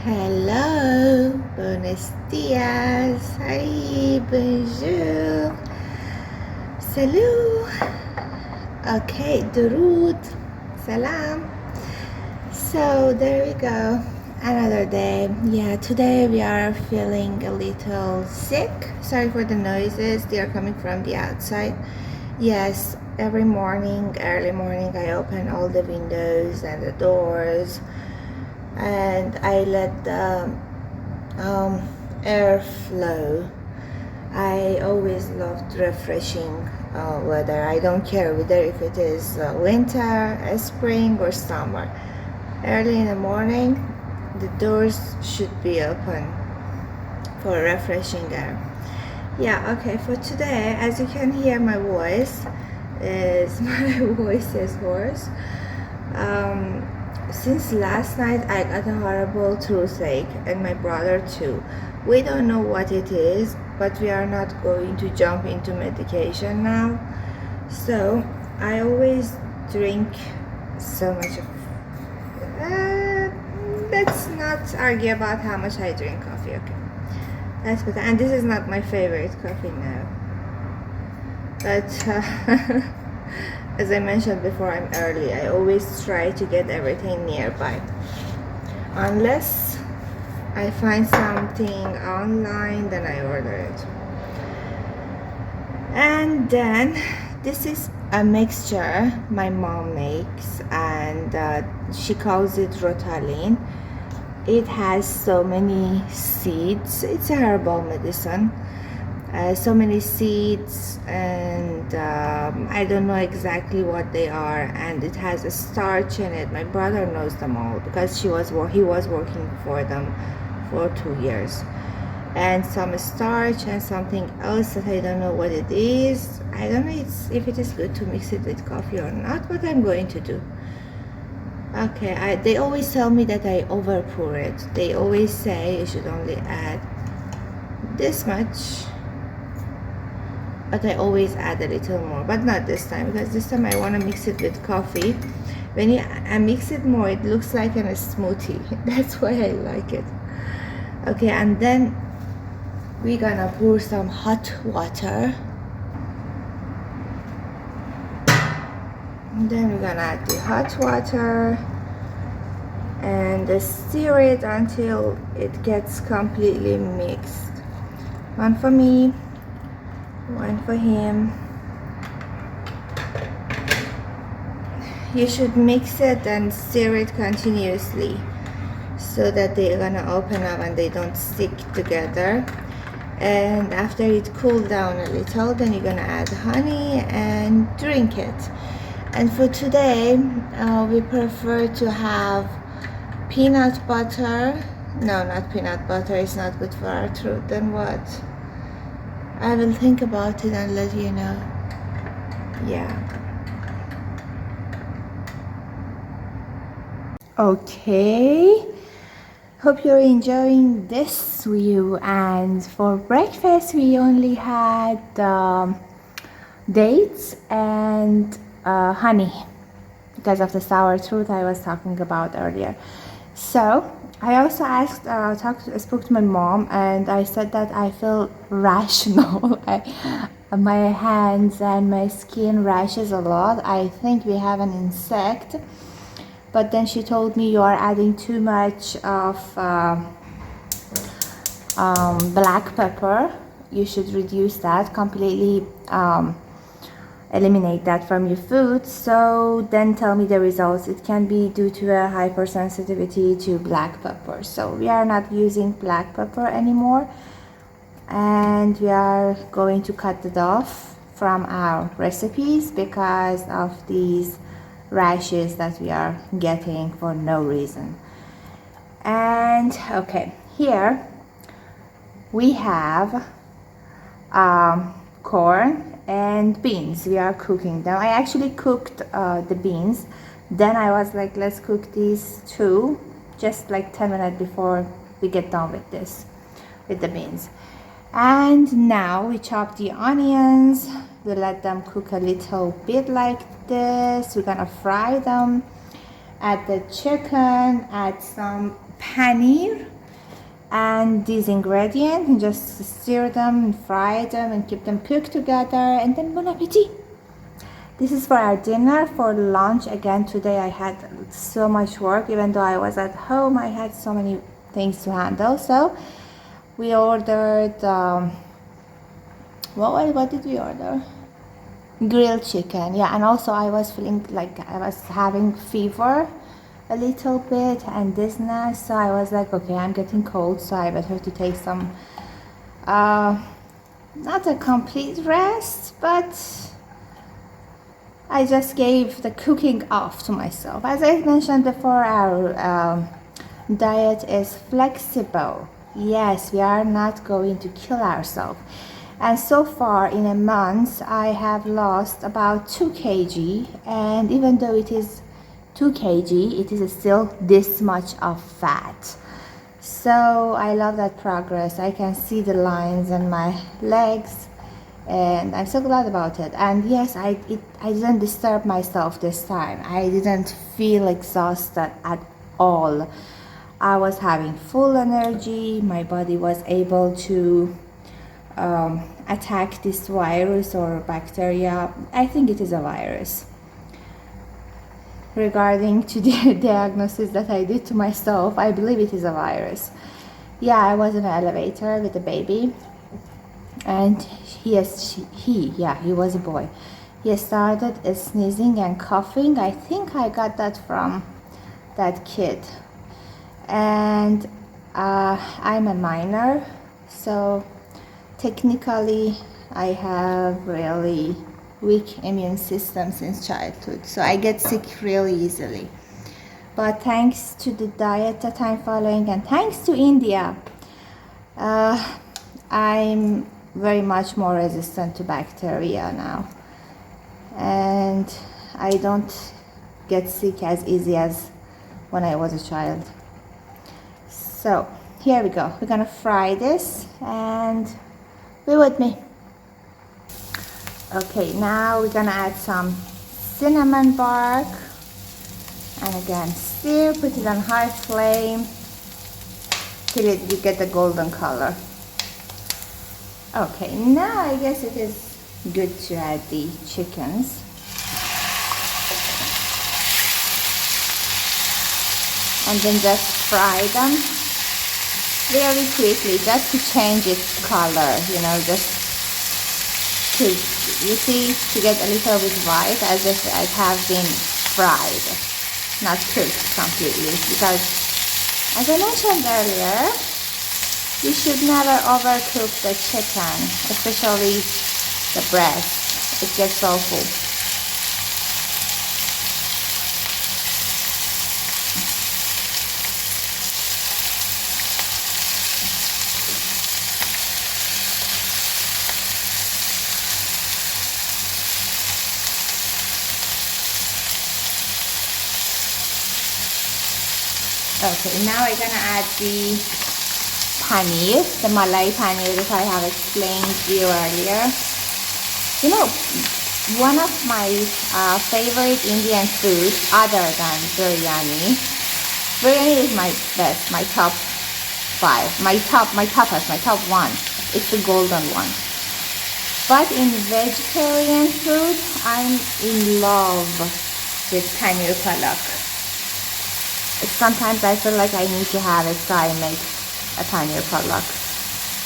Hello, buenos dias, hi, bonjour, salut, okay, durud, salam. So there we go, another day. Yeah, today we are feeling a little sick. Sorry for the noises, they are coming from the outside. Yes, every morning, early morning, I open all the windows and the doors, and I let the airflow. I always loved refreshing weather. I don't care whether if it is winter, spring, or summer. Early in the morning, the doors should be open for refreshing air. Yeah, okay, for today, as you can hear, my voice is my voice is hoarse. Since last night I got a horrible toothache, and my brother too. We don't know what it is, but we are not going to jump into medication now. So I always drink so much of let's not argue about how much I drink coffee, okay? That's better. And this is not my favorite coffee now. But as I mentioned before, I'm early. I always try to get everything nearby. Unless I find something online, then I order it. And then this is a mixture my mom makes, and she calls it Rotalin. It has so many seeds. It's a herbal medicine. So many seeds, and I don't know exactly what they are, and it has a starch in it. My brother knows them all because he was working for them for 2 years, and some starch and something else that I don't know what it is. I don't know if it is good to mix it with coffee or not, but I'm going to do. Okay, they always tell me that I over pour it. They always say you should only add this much, but I always add a little more, but not this time, because this time I want to mix it with coffee. When I mix it more, it looks like a smoothie. That's why I like it. Okay, and then we're gonna pour some hot water, and then we're gonna add the hot water and stir it until it gets completely mixed. One for me, one for him. You should mix it and stir it continuously so that they're gonna open up and they don't stick together. And after it cools down a little, then you're gonna add honey and drink it. And for today, we prefer to have peanut butter. No, not peanut butter, it's not good for our throat. Then what? I will think about it and let you know. Yeah. Okay, hope you're enjoying this view. And for breakfast we only had dates and honey because of the sour tooth I was talking about earlier. So I also spoke to my mom, and I said that I feel rational. My hands and my skin rashes a lot. I think we have an insect. But then she told me you are adding too much of black pepper. You should reduce that completely, eliminate that from your food. So then tell me the results. It can be due to a hypersensitivity to black pepper. So we are not using black pepper anymore, and we are going to cut it off from our recipes because of these rashes that we are getting for no reason. And okay, here we have corn and beans. We are cooking them. I actually cooked the beans, then I was like, let's cook these two just like 10 minutes before we get done with this, with the beans. And now we chop the onions. We let them cook a little bit like this. We're gonna fry them. Add the chicken, add some paneer and these ingredients and just stir them and fry them and keep them cooked together, and then bon appetit. This is for our dinner. For lunch, again, today I had so much work. Even though I was at home, I had so many things to handle. So we ordered, what did we order? Grilled chicken, yeah. And also I was feeling like I was having fever a little bit and dizziness. So I was like, okay, I'm getting cold, so I better to take some, not a complete rest, but I just gave the cooking off to myself. As I mentioned before, our diet is flexible. Yes, we are not going to kill ourselves. And so far in a month, I have lost about 2 kg. And even though it is 2 kg, it is still this much of fat. So I love that progress. I can see the lines on my legs, and I'm so glad about it. And yes, I didn't disturb myself this time. I didn't feel exhausted at all. I was having full energy. My body was able to attack this virus or bacteria. I think it is a virus. Regarding to the diagnosis that I did to myself, I believe it is a virus. Yeah, I was in an elevator with a baby, and he was a boy. He started sneezing and coughing. I think I got that from that kid. And I'm a minor, so technically I have really weak immune system since childhood, so I get sick really easily. But thanks to the diet that I'm following, and thanks to India, I'm very much more resistant to bacteria now, and I don't get sick as easy as when I was a child. So here we go. We're gonna fry this, and be with me. Okay, now we're gonna add some cinnamon bark, and again stir, put it on high flame till you get the golden color. Okay, now I guess it is good to add the chickens. And then just fry them very quickly, just to change its color, just to, you see, to get a little bit white, as if it has been fried, not cooked completely. Because, as I mentioned earlier, you should never overcook the chicken, especially the breast. It gets so full. Okay, now I'm gonna add the paneer, the Malai paneer that I have explained to you earlier. One of my favorite Indian food, other than biryani. Biryani is my best, my top 5, my top one. It's the golden one. But in vegetarian food, I'm in love with paneer palak. Sometimes I feel like I need to have it, so I make a paneer palak.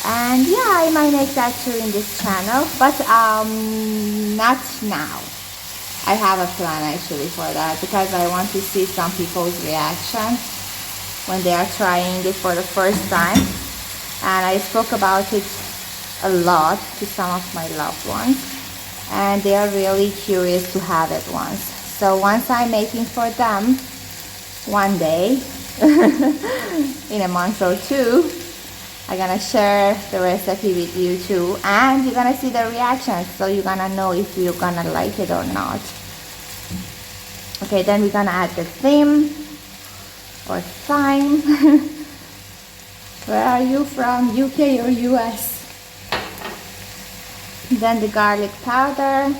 And yeah, I might make that too in this channel, but not now. I have a plan actually for that, because I want to see some people's reaction when they are trying it for the first time. And I spoke about it a lot to some of my loved ones, and they are really curious to have it once. So once I'm making for them, one day, in a month or two, I'm gonna share the recipe with you too, and you're gonna see the reactions, so you're gonna know if you're gonna like it or not. Okay, then we're gonna add the thyme or thyme. Where are you from, UK or US? Then the garlic powder.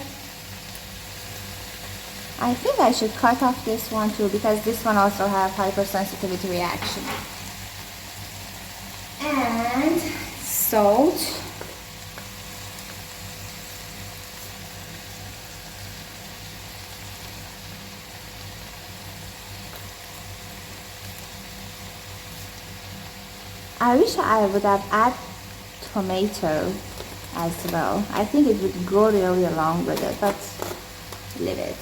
I think I should cut off this one too, because this one also have hypersensitivity reaction. salt. I wish I would have added tomato as well. I think it would go really along with it, but leave it.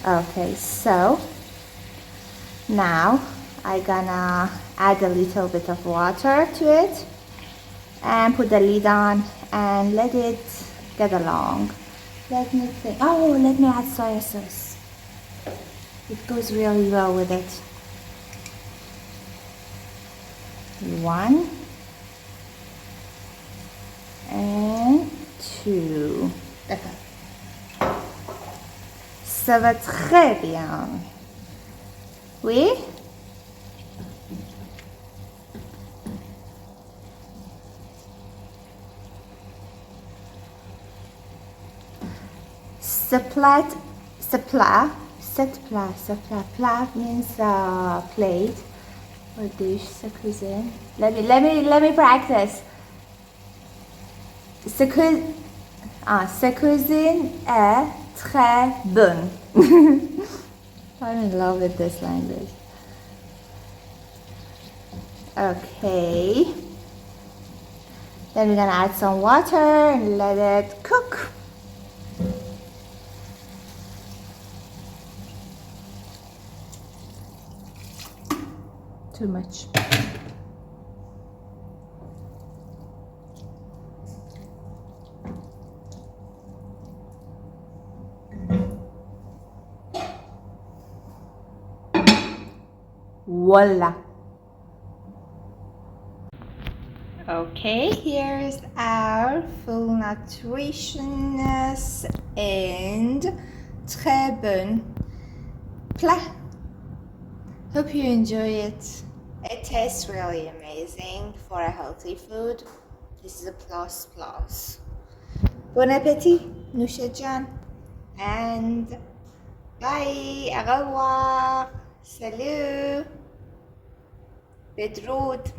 Okay, so now I'm gonna add a little bit of water to it and put the lid on and let it get along. Let me think. Oh, let me add soy sauce. It goes really well with it. 1 and 2. D'accord. Ça va très bien. Oui? Plat means plate or dish, sa cuisine. Let me practice. Sa cuisine est très bonne. I'm in love with this language. Okay. Then we're gonna add some water and let it cook. Too much. Voila. Okay, here's our full nutritious and très bon plat. Hope you enjoy it. It tastes really amazing for a healthy food. This is a plus plus. Bon appétit, Nusha Jan. And bye. Au revoir. Salut. Bedroud.